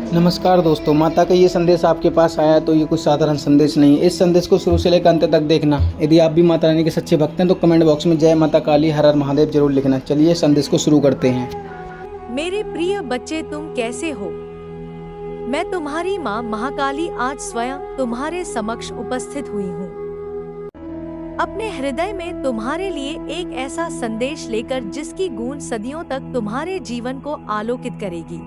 नमस्कार दोस्तों, माता का ये संदेश आपके पास आया तो ये कुछ साधारण संदेश नहीं है। इस संदेश को शुरू से लेकर अंत तक देखना। यदि आप भी माता रानी के सच्चे भक्त हैं तो कमेंट बॉक्स में जय माता काली हर हर महादेव जरूर लिखना। चलिए संदेश को शुरू करते हैं। मेरे प्रिय बच्चे, तुम कैसे हो? मैं तुम्हारी माँ महाकाली आज स्वयं तुम्हारे समक्ष उपस्थित हुई हूँ, अपने हृदय में तुम्हारे लिए एक ऐसा संदेश लेकर जिसकी गूंज सदियों तक तुम्हारे जीवन को आलोकित करेगी।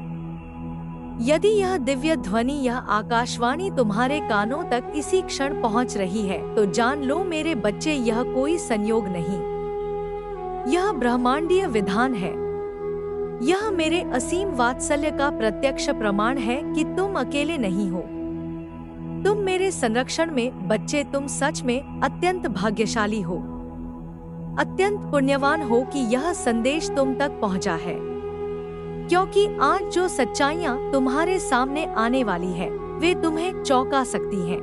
यदि यह दिव्य ध्वनि, यह आकाशवाणी तुम्हारे कानों तक इसी क्षण पहुंच रही है तो जान लो मेरे बच्चे, यह कोई संयोग नहीं, यह ब्रह्मांडीय विधान है। यह मेरे असीम वात्सल्य का प्रत्यक्ष प्रमाण है कि तुम अकेले नहीं हो। तुम मेरे संरक्षण में बच्चे, तुम सच में अत्यंत भाग्यशाली हो, अत्यंत पुण्यवान हो कि यह संदेश तुम तक पहुंचा है। क्योंकि आज जो सच्चाइयां तुम्हारे सामने आने वाली है वे तुम्हें चौंका सकती हैं,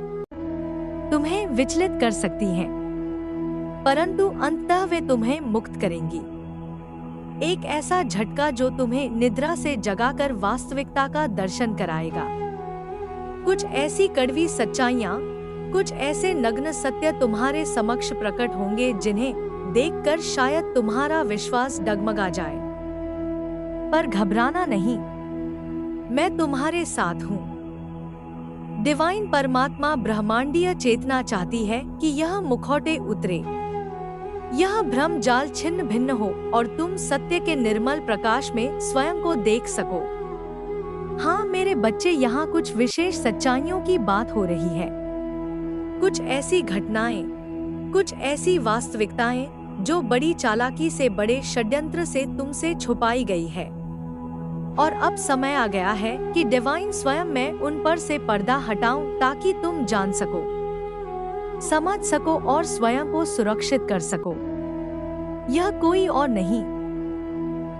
तुम्हें विचलित कर सकती हैं, परंतु अंततः वे तुम्हें मुक्त करेंगी। एक ऐसा झटका जो तुम्हें निद्रा से जगाकर वास्तविकता का दर्शन कराएगा। कुछ ऐसी कड़वी सच्चाइयां, कुछ ऐसे नग्न सत्य तुम्हारे समक्ष प्रकट होंगे जिन्हें देखकर शायद तुम्हारा विश्वास डगमगा जाए। पर घबराना नहीं, मैं तुम्हारे साथ हूँ। डिवाइन परमात्मा ब्रह्मांडीय चेतना चाहती है कि यह मुखौटे उतरे, यह भ्रम जाल छिन्न भिन्न हो और तुम सत्य के निर्मल प्रकाश में स्वयं को देख सको। हाँ मेरे बच्चे, यहाँ कुछ विशेष सच्चाइयों की बात हो रही है। कुछ ऐसी घटनाएं, कुछ ऐसी वास्तविकताएं जो बड़ी चालाकी से, बड़े षड्यंत्र से तुमसे छुपाई गई है। और अब समय आ गया है कि डिवाइन स्वयं मैं उन पर से पर्दा हटाऊं ताकि तुम जान सको, समझ सको और स्वयं को सुरक्षित कर सको। यह कोई और नहीं,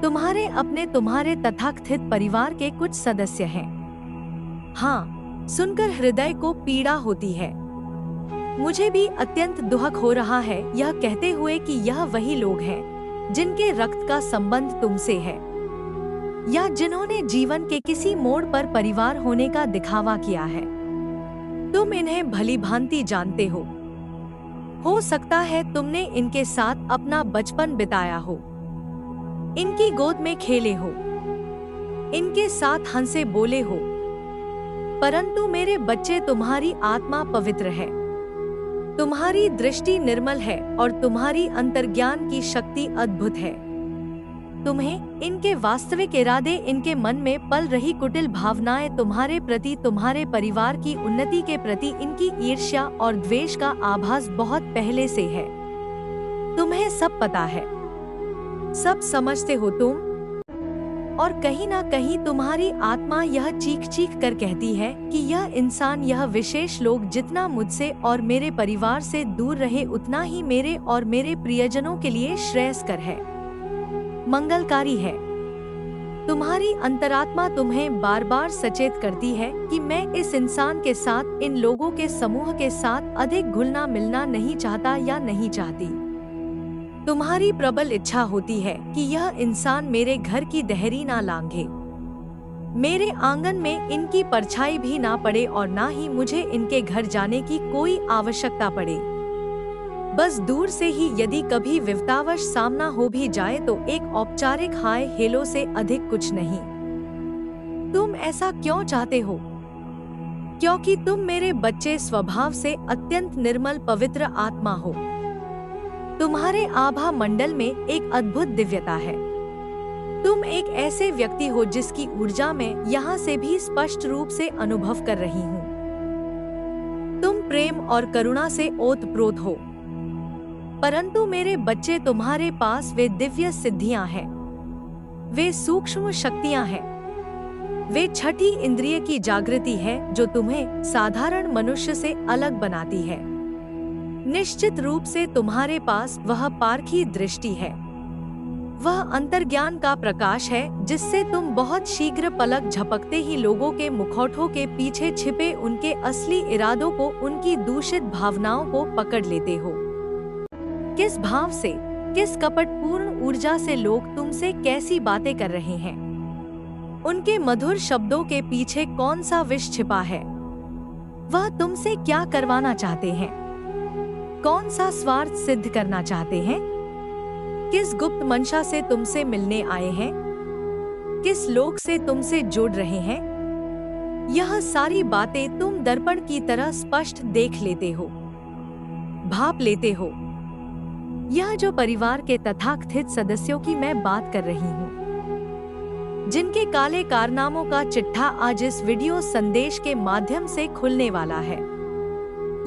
तुम्हारे अपने, तुम्हारे तथाकथित परिवार के कुछ सदस्य हैं। हाँ, सुनकर हृदय को पीड़ा होती है। मुझे भी अत्यंत दुख हो रहा है यह कहते हुए कि यह वही लोग हैं जिनके रक्त का संबंध तुमसे है, या जिन्होंने जीवन के किसी मोड़ पर परिवार होने का दिखावा किया है। तुम इन्हें भलीभांति जानते हो सकता है तुमने इनके साथ अपना बचपन बिताया हो, इनकी गोद में खेले हो, इनके साथ हंसे बोले हो, परंतु मेरे बच्चे तुम्हारी आत्मा पवित्र है, तुम्हारी दृष्टि निर्मल है और तुम्हारी अंतर्ज्ञान की शक्ति अद्भुत है। तुम्हें इनके वास्तविक इरादे, इनके मन में पल रही कुटिल भावनाएं तुम्हारे प्रति, तुम्हारे परिवार की उन्नति के प्रति इनकी ईर्ष्या और द्वेष का आभास बहुत पहले से है। तुम्हें सब पता है, सब समझते हो तुम, और कहीं ना कहीं तुम्हारी आत्मा यह चीख चीख कर कहती है कि यह इंसान, यह विशेष लोग जितना मुझसे और मेरे परिवार से दूर रहे उतना ही मेरे और मेरे प्रियजनों के लिए श्रेयस्कर है, मंगलकारी है। तुम्हारी अंतरात्मा तुम्हें बार बार सचेत करती है कि मैं इस इंसान के साथ, इन लोगों के समूह के साथ अधिक घुलना मिलना नहीं चाहता या नहीं चाहती। तुम्हारी प्रबल इच्छा होती है कि यह इंसान मेरे घर की देहरी ना लांघे, मेरे आंगन में इनकी परछाई भी ना पड़े और ना ही मुझे इनके घर जाने की कोई आवश्यकता पड़े। बस दूर से ही यदि कभी विवतावश सामना हो भी जाए तो एक औपचारिक हाय हेलो से अधिक कुछ नहीं। तुम ऐसा क्यों चाहते हो? क्योंकि तुम मेरे बच्चे स्वभाव से अत्यंत निर्मल पवित्र आत्मा हो। तुम्हारे आभा मंडल में एक अद्भुत दिव्यता है। तुम एक ऐसे व्यक्ति हो जिसकी ऊर्जा में यहाँ से भी स्पष्ट रूप से अनुभव कर रही हूँ। तुम प्रेम और करुणा से ओतप्रोत हो, परंतु मेरे बच्चे तुम्हारे पास वे दिव्य सिद्धियां हैं, वे सूक्ष्म शक्तियां हैं, वे छठी इंद्रिय की जागृति है जो तुम्हें साधारण मनुष्य से अलग बनाती है। निश्चित रूप से तुम्हारे पास वह पारखी दृष्टि है, वह अंतर्ज्ञान का प्रकाश है जिससे तुम बहुत शीघ्र पलक झपकते ही लोगों के मुखौटों के पीछे छिपे उनके असली इरादों को, उनकी दूषित भावनाओं को पकड़ लेते हो। किस भाव से, किस कपटपूर्ण ऊर्जा से लोग तुमसे कैसी बातें कर रहे हैं। उनके मधुर शब्दों के पीछे कौन सा विष छिपा है? वह तुमसे क्या करवाना चाहते हैं? कौन सा स्वार्थ सिद्ध करना चाहते हैं? किस गुप्त मंशा से तुमसे मिलने आए हैं? किस लोक से तुमसे जुड़ रहे हैं? यह सारी बातें तुम दर्पण की तरह स्पष्ट देख लेते हो, भाप लेते हो। यह जो परिवार के तथाकथित सदस्यों की मैं बात कर रही हूँ, जिनके काले कारनामों का चिट्ठा आज इस वीडियो संदेश के माध्यम से खुलने वाला है,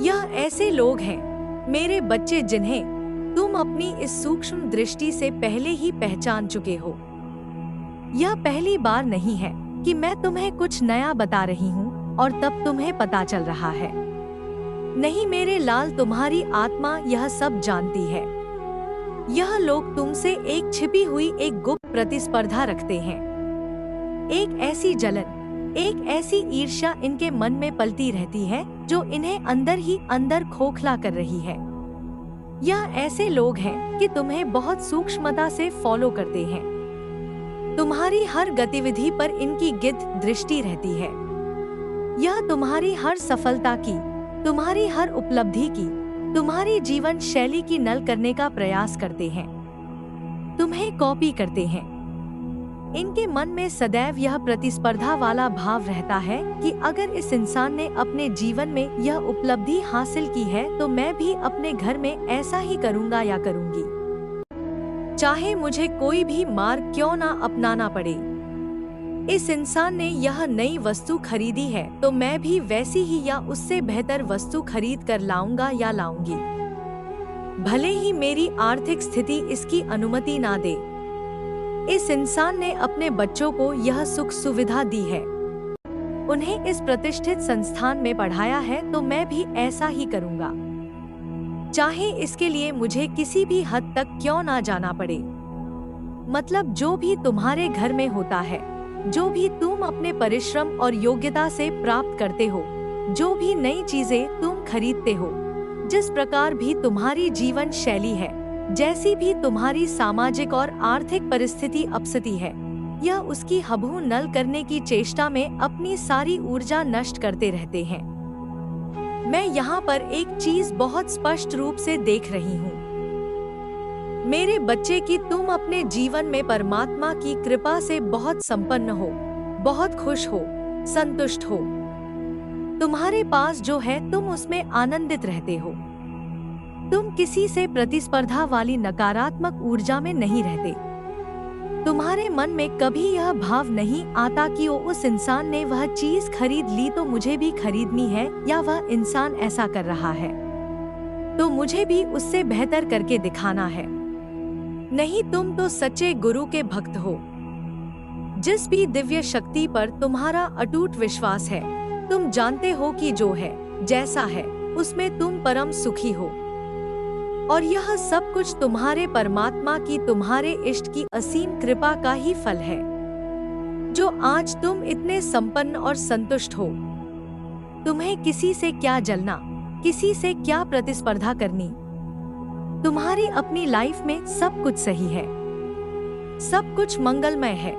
यह ऐसे लोग हैं, मेरे बच्चे, जिन्हें तुम अपनी इस सूक्ष्म दृष्टि से पहले ही पहचान चुके हो। यह पहली बार नहीं है कि मैं तुम्हें कुछ नया बता रही हूँ और तब तुम्हें पता चल रहा है। नहीं मेरे लाल, तुम्हारी आत्मा यह सब जानती है। यह लोग तुमसे एक छिपी हुई एक गुप्त प्रतिस्पर्धा रखते हैं। एक ऐसी जलन, एक ऐसी ईर्ष्या इनके मन में पलती रहती है जो इन्हें अंदर ही अंदर खोखला कर रही है। यह ऐसे लोग हैं कि तुम्हें बहुत सूक्ष्मता से फॉलो करते हैं। तुम्हारी हर गतिविधि पर इनकी गिद्ध दृष्टि रहती है। यह तुम्हारी हर सफलता की, तुम्हारी हर उपलब्धि की, तुम्हारी जीवन शैली की नकल करने का प्रयास करते हैं, तुम्हें कॉपी करते हैं। इनके मन में सदैव यह प्रतिस्पर्धा वाला भाव रहता है कि अगर इस इंसान ने अपने जीवन में यह उपलब्धि हासिल की है तो मैं भी अपने घर में ऐसा ही करूंगा या करूंगी, चाहे मुझे कोई भी मार्ग क्यों ना अपनाना पड़े। इस इंसान ने यह नई वस्तु खरीदी है तो मैं भी वैसी ही या उससे बेहतर वस्तु खरीद कर लाऊंगा या लाऊंगी, भले ही मेरी आर्थिक स्थिति इसकी अनुमति ना दे। इस इंसान ने अपने बच्चों को यह सुख सुविधा दी है, उन्हें इस प्रतिष्ठित संस्थान में पढ़ाया है तो मैं भी ऐसा ही करूंगा, चाहे इसके लिए मुझे किसी भी हद तक क्यों ना जाना पड़े। मतलब जो भी तुम्हारे घर में होता है, जो भी तुम अपने परिश्रम और योग्यता से प्राप्त करते हो, जो भी नई चीजें तुम खरीदते हो, जिस प्रकार भी तुम्हारी जीवन शैली है, जैसी भी तुम्हारी सामाजिक और आर्थिक परिस्थिति अपसती है, यह उसकी हबू नल करने की चेष्टा में अपनी सारी ऊर्जा नष्ट करते रहते हैं। मैं यहाँ पर एक चीज बहुत स्पष्ट रूप से देख रही हूँ, मेरे बच्चे, कि तुम अपने जीवन में परमात्मा की कृपा से बहुत संपन्न हो, बहुत खुश हो, संतुष्ट हो। तुम्हारे पास जो है तुम उसमें आनंदित रहते हो। तुम किसी से प्रतिस्पर्धा वाली नकारात्मक ऊर्जा में नहीं रहते। तुम्हारे मन में कभी यह भाव नहीं आता कि उस इंसान ने वह चीज खरीद ली तो मुझे भी खरीदनी है, या वह इंसान ऐसा कर रहा है तो मुझे भी उससे बेहतर करके दिखाना है। नहीं, तुम तो सच्चे गुरु के भक्त हो। जिस भी दिव्य शक्ति पर तुम्हारा अटूट विश्वास है, तुम जानते हो कि जो है, जैसा है, उसमें तुम परम सुखी हो। और यह सब कुछ तुम्हारे परमात्मा की, तुम्हारे इष्ट की असीम कृपा का ही फल है, जो आज तुम इतने संपन्न और संतुष्ट हो। तुम्हें किसी से क्या जलना, किसी से क्या प्रतिस्पर्धा करनी। तुम्हारी अपनी लाइफ में सब कुछ सही है, सब कुछ मंगलमय है।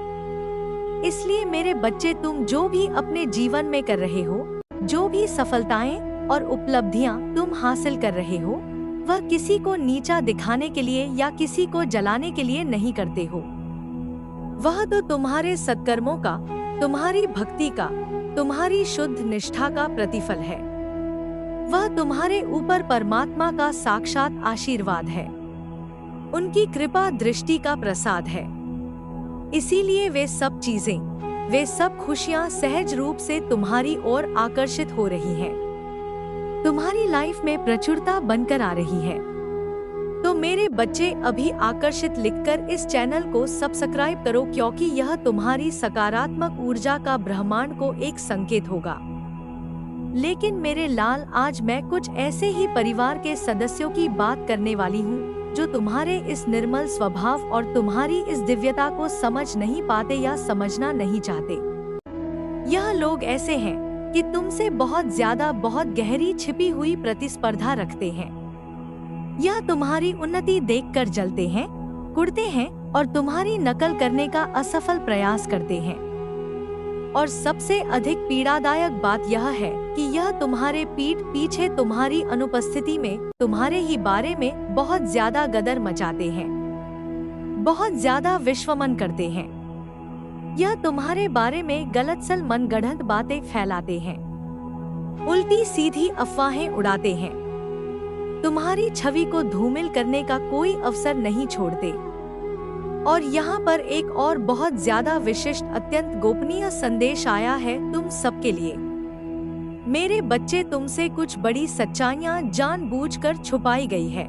इसलिए मेरे बच्चे, तुम जो भी अपने जीवन में कर रहे हो, जो भी सफलताएं और उपलब्धियां तुम हासिल कर रहे हो, वह किसी को नीचा दिखाने के लिए या किसी को जलाने के लिए नहीं करते हो। वह तो तुम्हारे सत्कर्मों का, तुम्हारी भक्ति का, तुम्हारी शुद्ध निष्ठा का प्रतिफल है। वह तुम्हारे ऊपर परमात्मा का साक्षात आशीर्वाद है, उनकी कृपा दृष्टि का प्रसाद है। इसीलिए वे सब चीजें, वे सब खुशियां सहज रूप से तुम्हारी ओर आकर्षित हो रही हैं, तुम्हारी लाइफ में प्रचुरता बनकर आ रही है। तो मेरे बच्चे, अभी आकर्षित लिखकर इस चैनल को सब्सक्राइब करो, क्योंकि यह तुम्हारी सकारात्मक ऊर्जा का ब्रह्मांड को एक संकेत होगा। लेकिन मेरे लाल, आज मैं कुछ ऐसे ही परिवार के सदस्यों की बात करने वाली हूँ जो तुम्हारे इस निर्मल स्वभाव और तुम्हारी इस दिव्यता को समझ नहीं पाते या समझना नहीं चाहते। यह लोग ऐसे हैं कि तुमसे बहुत ज्यादा, बहुत गहरी छिपी हुई प्रतिस्पर्धा रखते हैं। यह तुम्हारी उन्नति देखकर जलते हैं, कुढ़ते हैं और तुम्हारी नकल करने का असफल प्रयास करते हैं। और सबसे अधिक पीड़ादायक बात यह है कि यह तुम्हारे पीठ पीछे तुम्हारी अनुपस्थिति में तुम्हारे ही बारे में बहुत ज्यादा गदर मचाते हैं, बहुत ज्यादा विश्वमन करते हैं। यह तुम्हारे बारे में गलत मनगढ़ंत बातें फैलाते हैं, उल्टी सीधी अफवाहें उड़ाते हैं, तुम्हारी छवि को धूमिल करने का कोई अवसर नहीं छोड़ते। और यहाँ पर एक और बहुत ज्यादा विशिष्ट अत्यंत गोपनीय संदेश आया है तुम सबके लिए। मेरे बच्चे, तुमसे कुछ बड़ी सच्चाइयाँ जानबूझकर छुपाई गई है।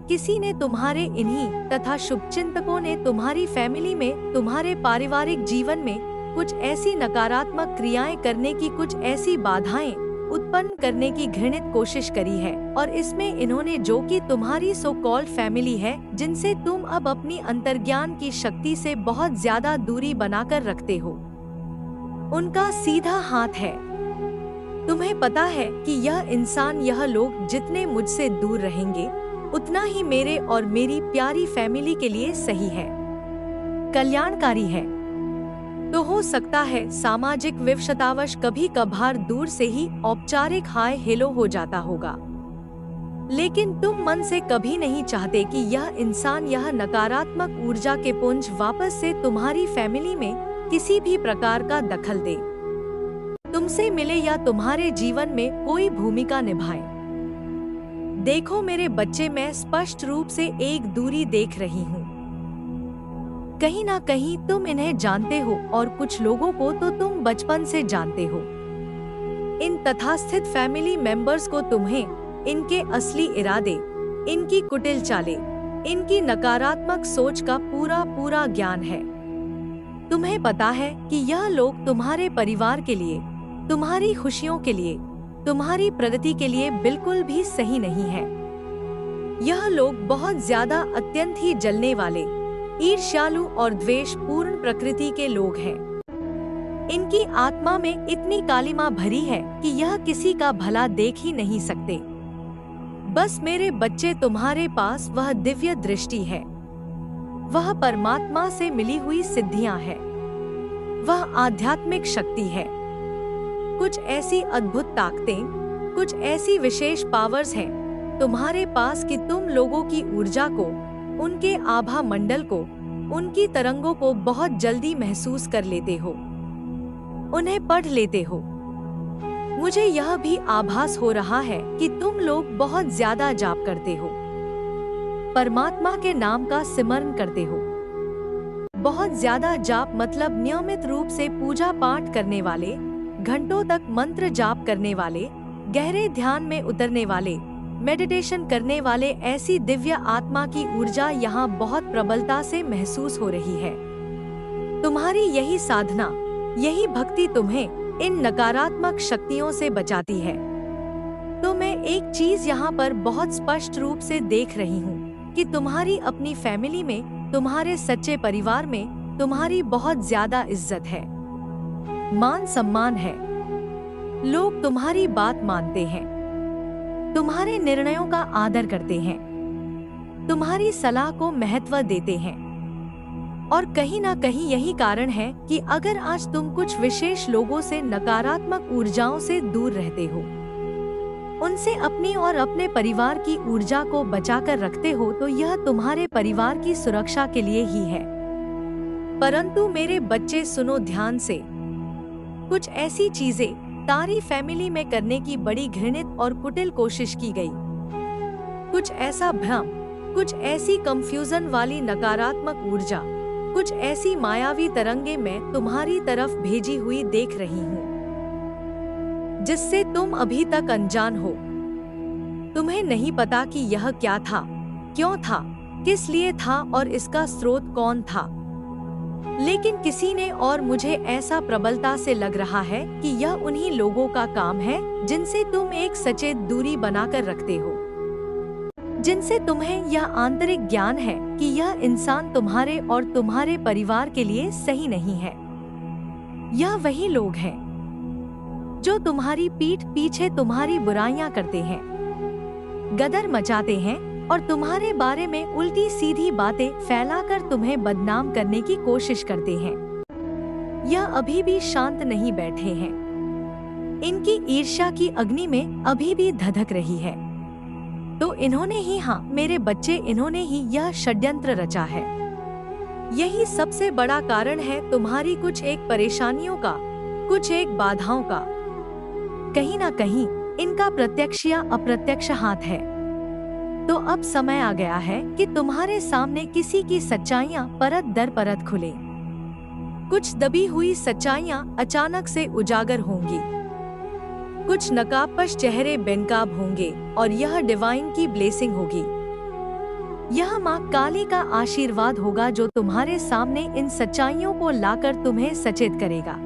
किसी ने तुम्हारे इन्हीं तथा शुभचिंतकों ने तुम्हारी फैमिली में, तुम्हारे पारिवारिक जीवन में कुछ ऐसी नकारात्मक क्रियाएं करने की, कुछ ऐसी बाधाएं उत्पन्न करने की घृणित कोशिश करी है। और इसमें इन्होंने, जो कि तुम्हारी सो कॉल्ड फैमिली है, जिनसे तुम अब अपनी अंतर्ज्ञान की शक्ति से बहुत ज्यादा दूरी बनाकर रखते हो, उनका सीधा हाथ है। तुम्हें पता है कि यह इंसान, यह लोग जितने मुझसे दूर रहेंगे उतना ही मेरे और मेरी प्यारी फैमिली के लिए सही है, कल्याणकारी है। तो हो सकता है सामाजिक विवशतावश कभी कभार दूर से ही औपचारिक हाय हेलो हो जाता होगा, लेकिन तुम मन से कभी नहीं चाहते कि यह इंसान, यह नकारात्मक ऊर्जा के पुंज वापस से तुम्हारी फैमिली में किसी भी प्रकार का दखल दे, तुमसे मिले या तुम्हारे जीवन में कोई भूमिका निभाए। देखो मेरे बच्चे, मैं स्पष्ट रूप से एक दूरी देख रही हूँ। कहीं ना कहीं तुम इन्हें जानते हो और कुछ लोगों को तो तुम बचपन से जानते हो। इन तथास्थित फैमिली मेंबर्स को तुम्हें इनके असली इरादे, इनकी कुटिल चालें, इनकी नकारात्मक सोच का पूरा ज्ञान है। तुम्हें पता है कि यह लोग तुम्हारे परिवार के लिए, तुम्हारी खुशियों के लिए, तुम्हारी प्रगति के लिए बिल्कुल भी सही नहीं है। यह लोग बहुत ज्यादा अत्यंत ही जलने वाले, ईर्ष्यालु और द्वेषपूर्ण प्रकृति के लोग हैं। इनकी आत्मा में इतनी कालिमा भरी है कि यह किसी का भला देख ही नहीं सकते। बस मेरे बच्चे, तुम्हारे पास वह दिव्य दृष्टि है, वह परमात्मा से मिली हुई सिद्धियां हैं, वह आध्यात्मिक शक्ति है। कुछ ऐसी अद्भुत ताकतें, कुछ ऐसी विशेष पावर्स हैं तुम्हारे पास कि तुम लोगों की ऊर्जा को, उनके आभा मंडल को, उनकी तरंगों को बहुत जल्दी महसूस कर लेते हो, उन्हें पढ़ लेते हो। मुझे यह भी आभास हो रहा है कि तुम लोग बहुत ज्यादा जाप करते हो, परमात्मा के नाम का सिमरन करते हो। बहुत ज्यादा जाप मतलब नियमित रूप से पूजा पाठ करने वाले, घंटों तक मंत्र जाप करने वाले, गहरे ध्यान में उतरने वाले, मेडिटेशन करने वाले। ऐसी दिव्य आत्मा की ऊर्जा यहाँ बहुत प्रबलता से महसूस हो रही है। तुम्हारी यही साधना, यही भक्ति तुम्हें इन नकारात्मक शक्तियों से बचाती है। तो मैं एक चीज यहाँ पर बहुत स्पष्ट रूप से देख रही हूँ कि तुम्हारी अपनी फैमिली में, तुम्हारे सच्चे परिवार में तुम्हारी बहुत ज्यादा इज्जत है, मान सम्मान है। लोग तुम्हारी बात मानते हैं, तुम्हारे निर्णयों का आदर करते हैं, तुम्हारी सलाह को महत्व देते हैं। और कहीं ना कहीं यही कारण है कि अगर आज तुम कुछ विशेष लोगों से, नकारात्मक ऊर्जाओं से दूर रहते हो, उनसे अपनी और अपने परिवार की ऊर्जा को बचाकर रखते हो, तो यह तुम्हारे परिवार की सुरक्षा के लिए ही है। परंतु मेरे बच्चे, सुनो ध्यान से, कुछ ऐसी चीजें तारी फैमिली में करने की बड़ी घृणित और कुटिल कोशिश की गई। कुछ ऐसा भ्रम, कुछ ऐसी कंफ्यूजन वाली नकारात्मक ऊर्जा, कुछ ऐसी मायावी तरंगे मैं तुम्हारी तरफ भेजी हुई देख रही हूँ, जिससे तुम अभी तक अनजान हो। तुम्हें नहीं पता कि यह क्या था, क्यों था, किस लिए था और इसका स्रोत कौन था। लेकिन किसी ने, और मुझे ऐसा प्रबलता से लग रहा है कि यह उन्हीं लोगों का काम है जिनसे तुम एक सचेत दूरी बनाकर रखते हो, जिनसे तुम्हें यह आंतरिक ज्ञान है कि यह इंसान तुम्हारे और तुम्हारे परिवार के लिए सही नहीं है। यह वही लोग हैं जो तुम्हारी पीठ पीछे तुम्हारी बुराइयां करते हैं, गदर मचाते हैं और तुम्हारे बारे में उल्टी सीधी बातें फैलाकर तुम्हें बदनाम करने की कोशिश करते हैं। यह अभी भी शांत नहीं बैठे हैं। इनकी ईर्ष्या की अग्नि में अभी भी धधक रही है। तो इन्होंने ही, हाँ मेरे बच्चे, इन्होंने ही यह षड्यंत्र रचा है। यही सबसे बड़ा कारण है तुम्हारी कुछ एक परेशानियों का, कुछ एक बाधाओं का। कहीं ना कहीं इनका प्रत्यक्ष या अप्रत्यक्ष हाथ है। तो अब समय आ गया है कि तुम्हारे सामने किसी की सच्चाइयां परत दर परत खुले। कुछ दबी हुई सच्चाइयां अचानक से उजागर होंगी, कुछ नकाबपोश चेहरे बेनकाब होंगे और यह डिवाइन की ब्लेसिंग होगी। यह माँ काली का आशीर्वाद होगा जो तुम्हारे सामने इन सच्चाइयों को लाकर तुम्हें सचेत करेगा।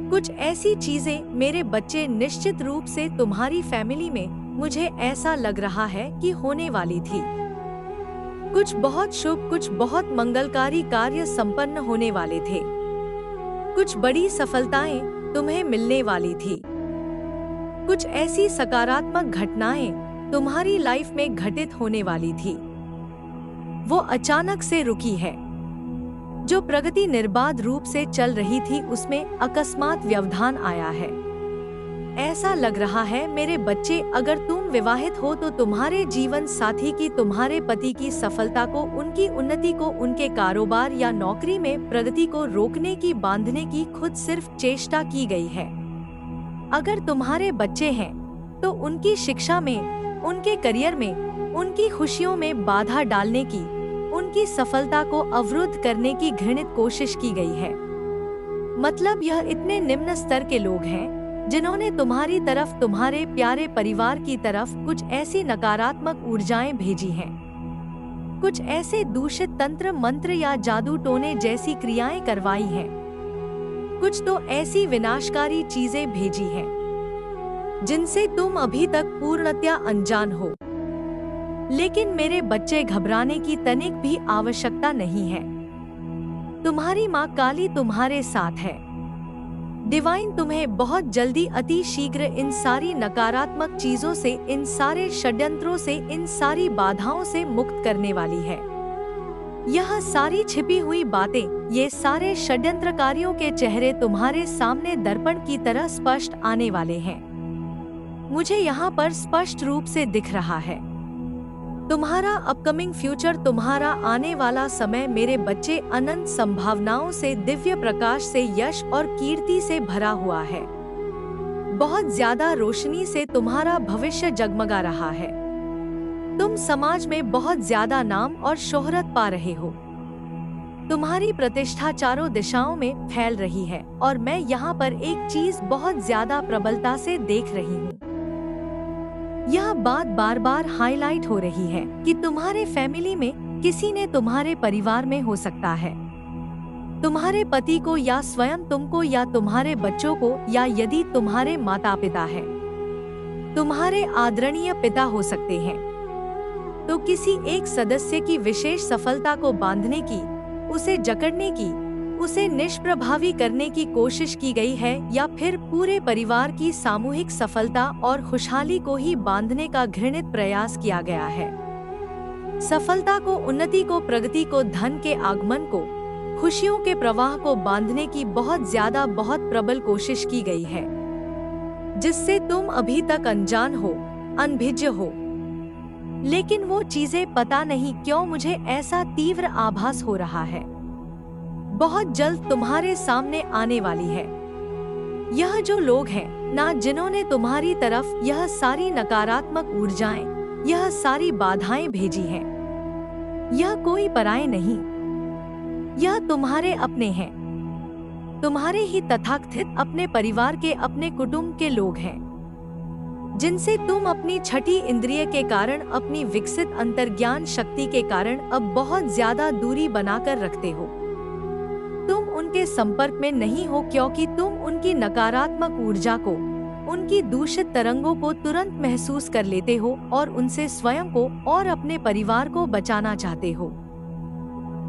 कुछ ऐसी चीजें मेरे बच्चे निश्चित रूप से तुम्हारी फैमिली में, मुझे ऐसा लग रहा है कि होने वाली थी। कुछ बहुत शुभ, कुछ बहुत मंगलकारी कार्य संपन्न होने वाले थे। कुछ बड़ी सफलताएं तुम्हें मिलने वाली थी। कुछ ऐसी सकारात्मक घटनाएं तुम्हारी लाइफ में घटित होने वाली थी। वो अचानक से रुकी है। जो प्रगति निर्बाध रूप से चल रही थी उसमें अकस्मात व्यवधान आया है। ऐसा लग रहा है मेरे बच्चे, अगर तुम विवाहित हो तो तुम्हारे जीवन साथी की, तुम्हारे पति की सफलता को, उनकी उन्नति को, उनके कारोबार या नौकरी में प्रगति को रोकने की, बांधने की खुद सिर्फ चेष्टा की गई है। अगर तुम्हारे बच्चे हैं तो उनकी शिक्षा में, उनके करियर में, उनकी खुशियों में बाधा डालने की, उनकी सफलता को अवरुद्ध करने की घृणित कोशिश की गई है। मतलब यह इतने निम्न स्तर के लोग हैं जिन्होंने तुम्हारी तरफ, तुम्हारे प्यारे परिवार की तरफ कुछ ऐसी नकारात्मक ऊर्जाएं भेजी हैं। कुछ ऐसे दूषित तंत्र मंत्र या जादू टोने जैसी क्रियाएं करवाई हैं। कुछ तो ऐसी विनाशकारी चीजें भेजी हैं जिनसे तुम अभी तक पूर्णतया अनजान हो। लेकिन मेरे बच्चे, घबराने की तनिक भी आवश्यकता नहीं है। तुम्हारी माँ काली तुम्हारे साथ है। डिवाइन तुम्हें बहुत जल्दी, अति शीघ्र इन सारी नकारात्मक चीजों से, इन सारे षड्यंत्रों से, इन सारी बाधाओं से मुक्त करने वाली है। यह सारी छिपी हुई बातें, ये सारे षड्यंत्रकारियों के चेहरे तुम्हारे सामने दर्पण की तरह स्पष्ट आने वाले हैं। मुझे यहाँ पर स्पष्ट रूप से दिख रहा है तुम्हारा अपकमिंग फ्यूचर, तुम्हारा आने वाला समय मेरे बच्चे अनंत संभावनाओं से, दिव्य प्रकाश से, यश और कीर्ति से भरा हुआ है। बहुत ज्यादा रोशनी से तुम्हारा भविष्य जगमगा रहा है। तुम समाज में बहुत ज्यादा नाम और शोहरत पा रहे हो। तुम्हारी प्रतिष्ठा चारों दिशाओं में फैल रही है और मैं यहाँ पर एक चीज बहुत ज्यादा प्रबलता से देख रही हूँ। यह बात बार बार हाईलाइट हो रही है कि तुम्हारे फैमिली में किसी ने, तुम्हारे परिवार में हो सकता है तुम्हारे पति को या स्वयं तुमको या तुम्हारे बच्चों को, या यदि तुम्हारे माता पिता हैं, तुम्हारे आदरणीय पिता हो सकते हैं, तो किसी एक सदस्य की विशेष सफलता को बांधने की, उसे जकड़ने की, उसे निष्प्रभावी करने की कोशिश की गई है, या फिर पूरे परिवार की सामूहिक सफलता और खुशहाली को ही बांधने का घृणित प्रयास किया गया है। सफलता को, उन्नति को, प्रगति को, धन के आगमन को, खुशियों के प्रवाह को बांधने की बहुत ज्यादा, बहुत प्रबल कोशिश की गई है, जिससे तुम अभी तक अनजान हो, अनभिज्ञ हो। लेकिन वो चीजें पता नहीं क्यों मुझे ऐसा तीव्र आभास हो रहा है, बहुत जल्द तुम्हारे सामने आने वाली है। यह जो लोग हैं ना, जिन्होंने तुम्हारी तरफ यह सारी नकारात्मक ऊर्जाएं, यह सारी बाधाएं भेजी हैं, यह कोई पराये नहीं, यह तुम्हारे अपने हैं, तुम्हारे ही तथाकथित अपने परिवार के, अपने कुटुंब के लोग हैं, जिनसे तुम अपनी छठी इंद्रिय के कारण, अपनी विकसित अंतर्ज्ञान शक्ति के कारण अब बहुत ज्यादा दूरी बनाकर रखते हो। तुम उनके संपर्क में नहीं हो क्योंकि तुम उनकी नकारात्मक ऊर्जा को, उनकी दूषित तरंगों को तुरंत महसूस कर लेते हो और उनसे स्वयं को और अपने परिवार को बचाना चाहते हो।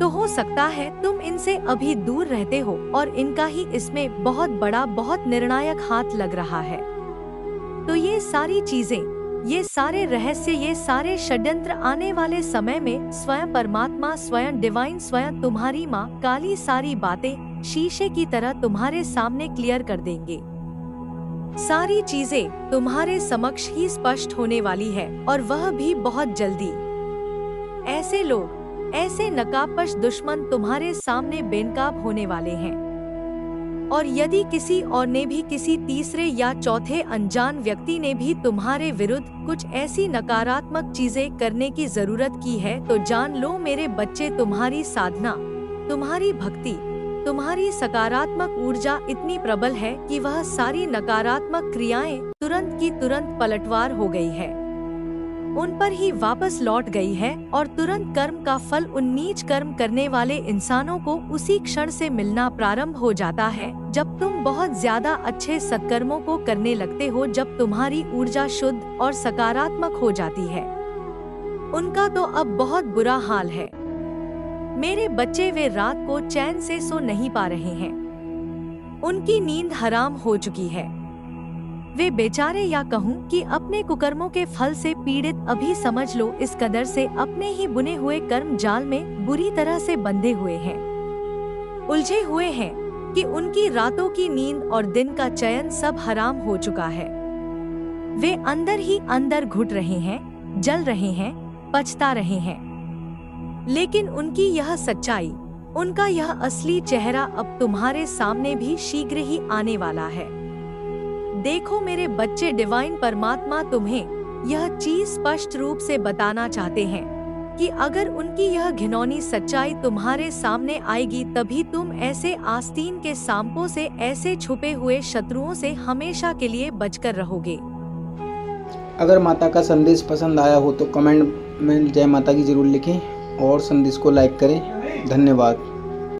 तो हो सकता है तुम इनसे अभी दूर रहते हो और इनका ही इसमें बहुत बड़ा, बहुत निर्णायक हाथ लग रहा है। तो ये सारी चीजें, ये सारे रहस्य, ये सारे षड्यंत्र आने वाले समय में स्वयं परमात्मा, स्वयं डिवाइन, स्वयं तुम्हारी माँ काली सारी बातें शीशे की तरह तुम्हारे सामने क्लियर कर देंगे। सारी चीजें तुम्हारे समक्ष ही स्पष्ट होने वाली है, और वह भी बहुत जल्दी। ऐसे लोग, ऐसे नकाबपोश दुश्मन तुम्हारे सामने बेनकाब होने वाले हैं। और यदि किसी और ने भी, किसी तीसरे या चौथे अनजान व्यक्ति ने भी तुम्हारे विरुद्ध कुछ ऐसी नकारात्मक चीजें करने की जरूरत की है, तो जान लो मेरे बच्चे, तुम्हारी साधना, तुम्हारी भक्ति, तुम्हारी सकारात्मक ऊर्जा इतनी प्रबल है कि वह सारी नकारात्मक क्रियाएं तुरंत की तुरंत पलटवार हो गई है, उन पर ही वापस लौट गई है, और तुरंत कर्म का फल उन नीच कर्म करने वाले इंसानों को उसी क्षण से मिलना प्रारंभ हो जाता है जब तुम बहुत ज्यादा अच्छे सत्कर्मों को करने लगते हो, जब तुम्हारी ऊर्जा शुद्ध और सकारात्मक हो जाती है। उनका तो अब बहुत बुरा हाल है मेरे बच्चे, वे रात को चैन से सो नहीं पा रहे हैं, उनकी नींद हराम हो चुकी है। वे बेचारे, या कहूँ कि अपने कुकर्मों के फल से पीड़ित, अभी समझ लो इस कदर से अपने ही बुने हुए कर्म जाल में बुरी तरह से बंधे हुए हैं, उलझे हुए हैं कि उनकी रातों की नींद और दिन का चयन सब हराम हो चुका है। वे अंदर ही अंदर घुट रहे हैं, जल रहे हैं, पछता रहे हैं। लेकिन उनकी यह सच्चाई, उनका यह असली चेहरा अब तुम्हारे सामने भी शीघ्र ही आने वाला है। देखो मेरे बच्चे, डिवाइन परमात्मा तुम्हें यह चीज स्पष्ट रूप से बताना चाहते हैं कि अगर उनकी यह घिनौनी सच्चाई तुम्हारे सामने आएगी, तभी तुम ऐसे आस्तीन के सांपों से, ऐसे छुपे हुए शत्रुओं से हमेशा के लिए बचकर रहोगे। अगर माता का संदेश पसंद आया हो तो कमेंट में जय माता की जरूर लिखें और संदेश को लाइक करें। धन्यवाद।